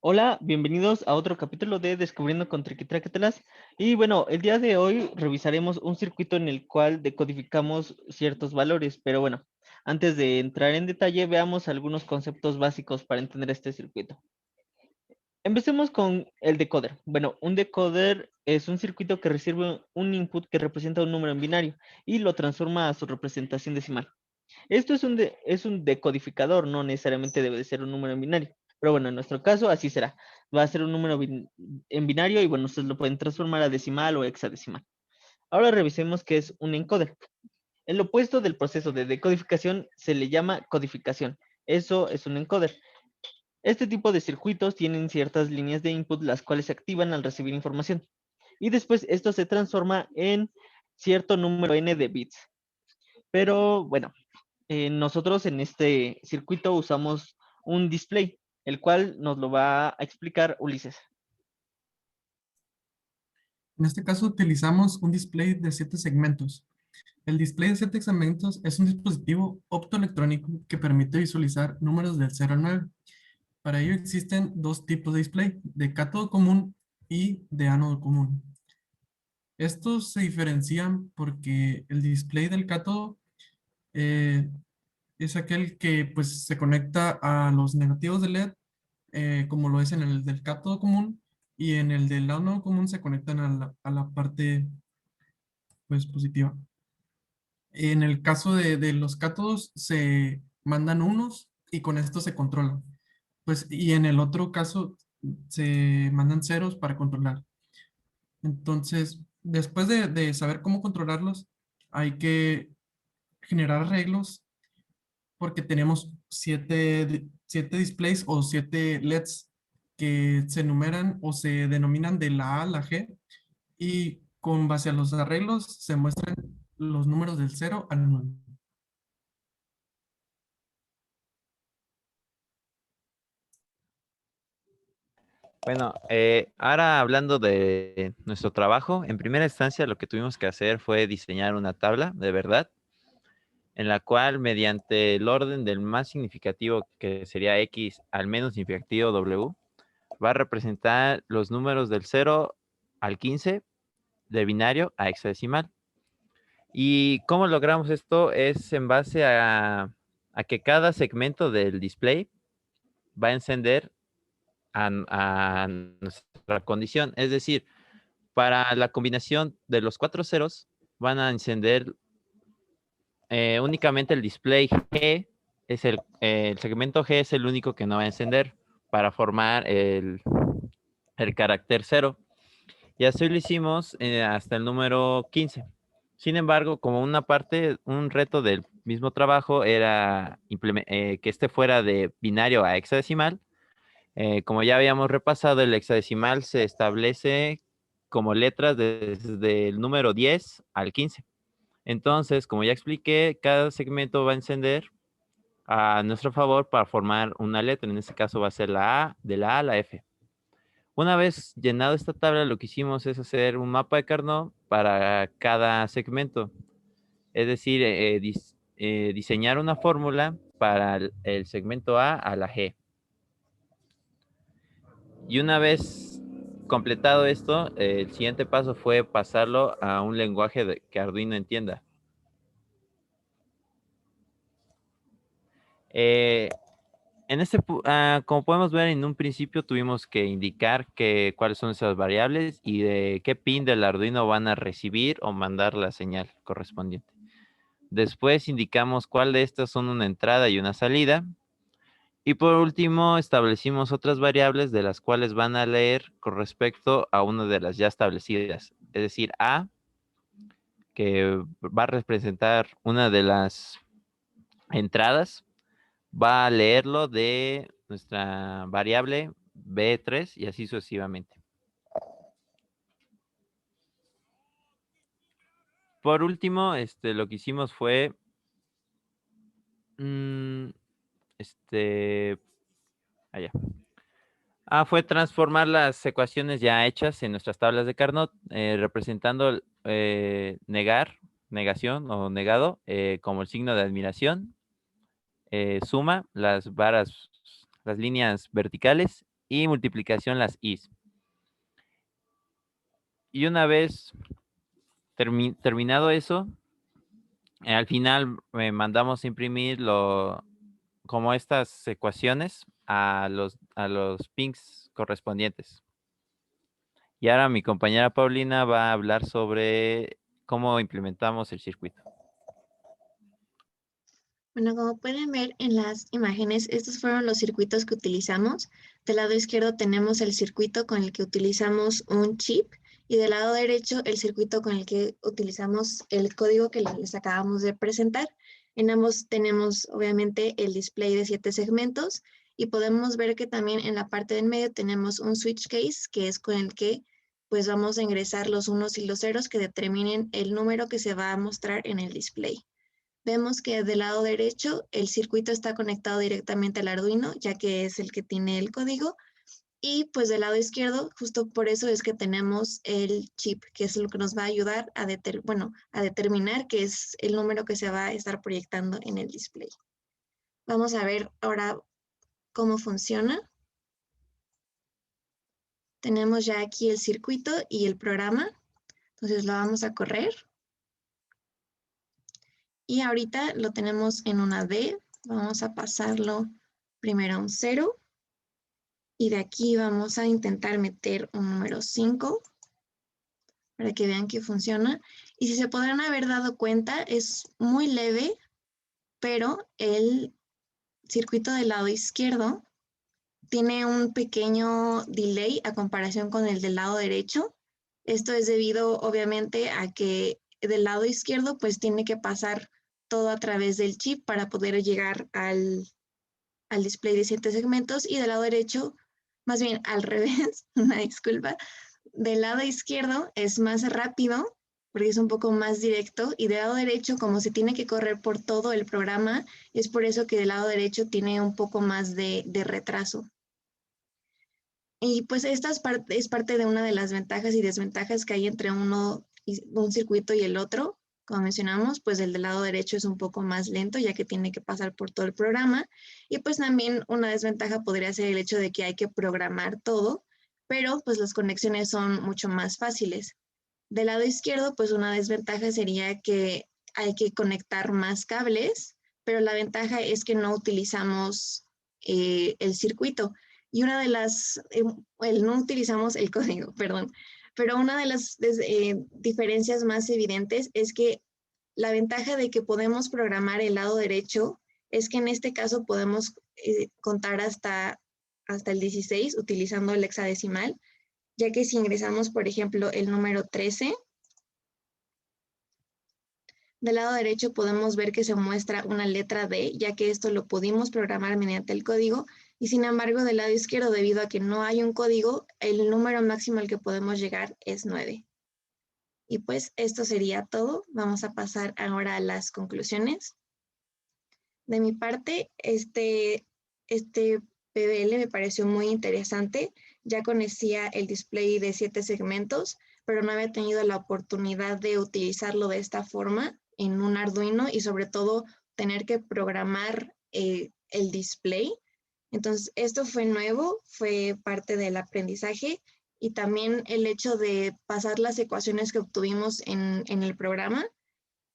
Hola, bienvenidos a otro capítulo de Descubriendo con Triquitraquetelas. Y bueno, el día de hoy revisaremos un circuito en el cual decodificamos ciertos valores. Pero bueno, antes de entrar en detalle, veamos algunos conceptos básicos para entender este circuito. Empecemos con el decoder. Bueno, un decoder es un circuito que recibe un input que representa un número en binario y lo transforma a su representación decimal. Esto es un decodificador, no necesariamente debe de ser un número en binario. Pero bueno, en nuestro caso así será. Va a ser un número en binario y bueno, ustedes lo pueden transformar a decimal o hexadecimal. Ahora revisemos qué es un encoder. El opuesto del proceso de decodificación se le llama codificación. Eso es un encoder. Este tipo de circuitos tienen ciertas líneas de input las cuales se activan al recibir información. Y después esto se transforma en cierto número n de bits. Pero bueno, nosotros en este circuito usamos un display, el cual nos lo va a explicar Ulises. En este caso utilizamos un display de 7 segmentos. El display de 7 segmentos es un dispositivo optoelectrónico que permite visualizar números del 0 al 9. Para ello existen dos tipos de display, de cátodo común y de ánodo común. Estos se diferencian porque el display del cátodo eh, es aquel que pues, se conecta a los negativos de LED, como lo es en el del cátodo común, y en el del ánodo común se conectan a la parte pues, positiva. En el caso de los cátodos se mandan unos y con esto se controlan. Pues, y en el otro caso se mandan ceros para controlar. Entonces, después de saber cómo controlarlos, hay que generar arreglos porque tenemos siete displays o 7 LEDs que se enumeran o se denominan de la A a la G y con base a los arreglos se muestran los números del 0 al 9. Bueno, ahora hablando de nuestro trabajo, en primera instancia lo que tuvimos que hacer fue diseñar una tabla de verdad, en la cual mediante el orden del más significativo, que sería X, al menos significativo W, va a representar los números del 0 al 15 de binario a hexadecimal. ¿Y cómo logramos esto? Es en base a que cada segmento del display va a encender a nuestra condición. Es decir, para la combinación de los 4 ceros van a encender únicamente el display G. El segmento G es el único que no va a encender para formar el carácter 0. Y así lo hicimos hasta el número 15. Sin embargo, como un reto del mismo trabajo era que este fuera de binario a hexadecimal. Como ya habíamos repasado, el hexadecimal se establece como letras desde el número 10 al 15. Entonces, como ya expliqué, cada segmento va a encender a nuestro favor para formar una letra. En este caso va a ser la A, de la A a la F. Una vez llenado esta tabla, lo que hicimos es hacer un mapa de Carnot para cada segmento. Es decir, diseñar una fórmula para el segmento A la G. Y una vez completado esto, el siguiente paso fue pasarlo a un lenguaje que Arduino entienda. Eh, como podemos ver, en un principio tuvimos que indicar cuáles son esas variables y de qué pin del Arduino van a recibir o mandar la señal correspondiente. Después indicamos cuál de estas son una entrada y una salida. Y por último, establecimos otras variables de las cuales van a leer con respecto a una de las ya establecidas. Es decir, A, que va a representar una de las entradas, va a leerlo de nuestra variable B3 y así sucesivamente. Por último, lo que hicimos fue allá. Fue transformar las ecuaciones ya hechas en nuestras tablas de Carnot, representando negación o negado, como el signo de admiración, suma, las líneas verticales, y multiplicación las Is. Y una vez terminado eso, al final mandamos imprimir como estas ecuaciones a los pins correspondientes. Y ahora mi compañera Paulina va a hablar sobre cómo implementamos el circuito. Bueno, como pueden ver en las imágenes, estos fueron los circuitos que utilizamos. Del lado izquierdo tenemos el circuito con el que utilizamos un chip y del lado derecho el circuito con el que utilizamos el código que les acabamos de presentar. En ambos tenemos obviamente el display de 7 segmentos y podemos ver que también en la parte del medio tenemos un switch case que es con el que pues vamos a ingresar los unos y los ceros que determinen el número que se va a mostrar en el display. Vemos que del lado derecho el circuito está conectado directamente al Arduino, ya que es el que tiene el código. Y pues del lado izquierdo, justo por eso es que tenemos el chip, que es lo que nos va a ayudar a determinar qué es el número que se va a estar proyectando en el display. Vamos a ver ahora cómo funciona. Tenemos ya aquí el circuito y el programa. Entonces lo vamos a correr. Y ahorita lo tenemos en una D. Vamos a pasarlo primero a un 0. Y de aquí vamos a intentar meter un número 5 para que vean que funciona. Y si se podrán haber dado cuenta, es muy leve, pero el circuito del lado izquierdo tiene un pequeño delay a comparación con el del lado derecho. Esto es debido, obviamente, a que del lado izquierdo pues tiene que pasar todo a través del chip para poder llegar al display de 7 segmentos, y del lado derecho, más bien al revés, una disculpa, del lado izquierdo es más rápido porque es un poco más directo, y del lado derecho, como se tiene que correr por todo el programa, es por eso que del lado derecho tiene un poco más de retraso. Y pues esta es parte de una de las ventajas y desventajas que hay entre un circuito y el otro. Como mencionamos, pues el del lado derecho es un poco más lento, ya que tiene que pasar por todo el programa. Y pues también una desventaja podría ser el hecho de que hay que programar todo, pero pues las conexiones son mucho más fáciles. Del lado izquierdo, pues una desventaja sería que hay que conectar más cables, pero la ventaja es que no utilizamos el circuito. Y una de las, no utilizamos el código, perdón, pero una de las diferencias más evidentes es que la ventaja de que podemos programar el lado derecho es que en este caso podemos contar hasta el 16 utilizando el hexadecimal, ya que si ingresamos, por ejemplo, el número 13, del lado derecho podemos ver que se muestra una letra D, ya que esto lo pudimos programar mediante el código, y sin embargo del lado izquierdo, debido a que no hay un código, el número máximo al que podemos llegar es 9. Y pues esto sería todo. Vamos a pasar ahora a las conclusiones. De mi parte, este PBL me pareció muy interesante. Ya conocía el display de 7 segmentos, pero no había tenido la oportunidad de utilizarlo de esta forma en un Arduino, y sobre todo tener que programar el display. Entonces, esto fue nuevo, fue parte del aprendizaje, y también el hecho de pasar las ecuaciones que obtuvimos en el programa.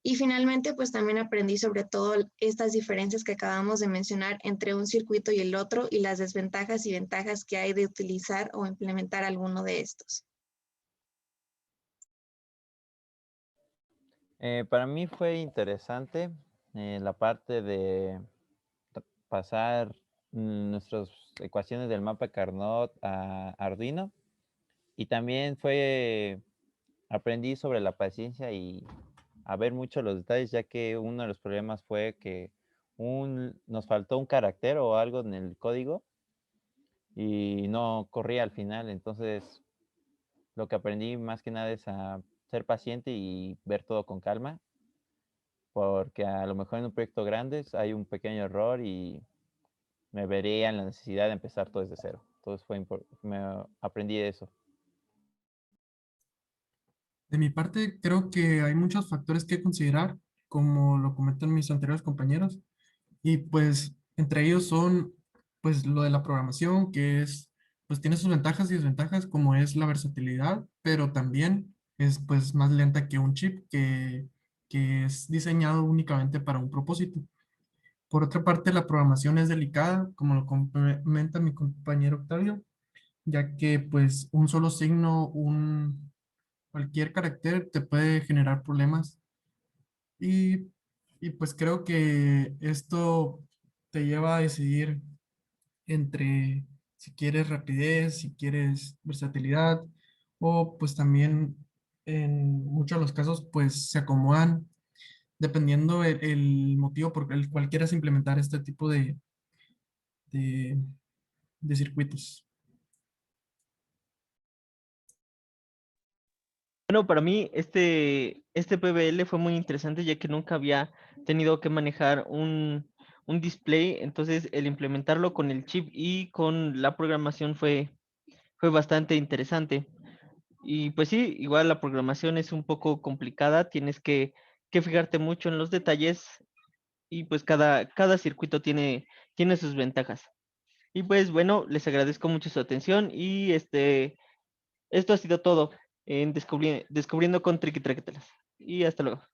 Y finalmente, pues también aprendí sobre todo estas diferencias que acabamos de mencionar entre un circuito y el otro, y las desventajas y ventajas que hay de utilizar o implementar alguno de estos. Para mí fue interesante la parte de pasar nuestras ecuaciones del mapa Carnot a Arduino, y también aprendí sobre la paciencia y a ver mucho los detalles, ya que uno de los problemas fue que nos faltó un carácter o algo en el código y no corría al final. Entonces lo que aprendí más que nada es a ser paciente y ver todo con calma, porque a lo mejor en un proyecto grande hay un pequeño error y me vería en la necesidad de empezar todo desde cero. Entonces aprendí eso. De mi parte, creo que hay muchos factores que considerar, como lo comentan mis anteriores compañeros, y pues entre ellos son pues lo de la programación, que es pues tiene sus ventajas y desventajas, como es la versatilidad, pero también es pues más lenta que un chip que es diseñado únicamente para un propósito. Por otra parte, la programación es delicada, como lo comenta mi compañero Octavio, ya que pues un solo signo, cualquier carácter te puede generar problemas. Y, y pues creo que esto te lleva a decidir entre si quieres rapidez, si quieres versatilidad, o pues también en muchos de los casos pues se acomodan dependiendo el motivo por el cual quieras implementar este tipo de, de circuitos. Bueno, para mí este PBL fue muy interesante ya que nunca había tenido que manejar un display, entonces el implementarlo con el chip y con la programación fue bastante interesante. Y pues sí, igual la programación es un poco complicada, tienes que fijarte mucho en los detalles y pues cada circuito tiene sus ventajas. Y pues bueno, les agradezco mucho su atención y esto ha sido todo en Descubriendo con Triqui Traquetelas. Y hasta luego.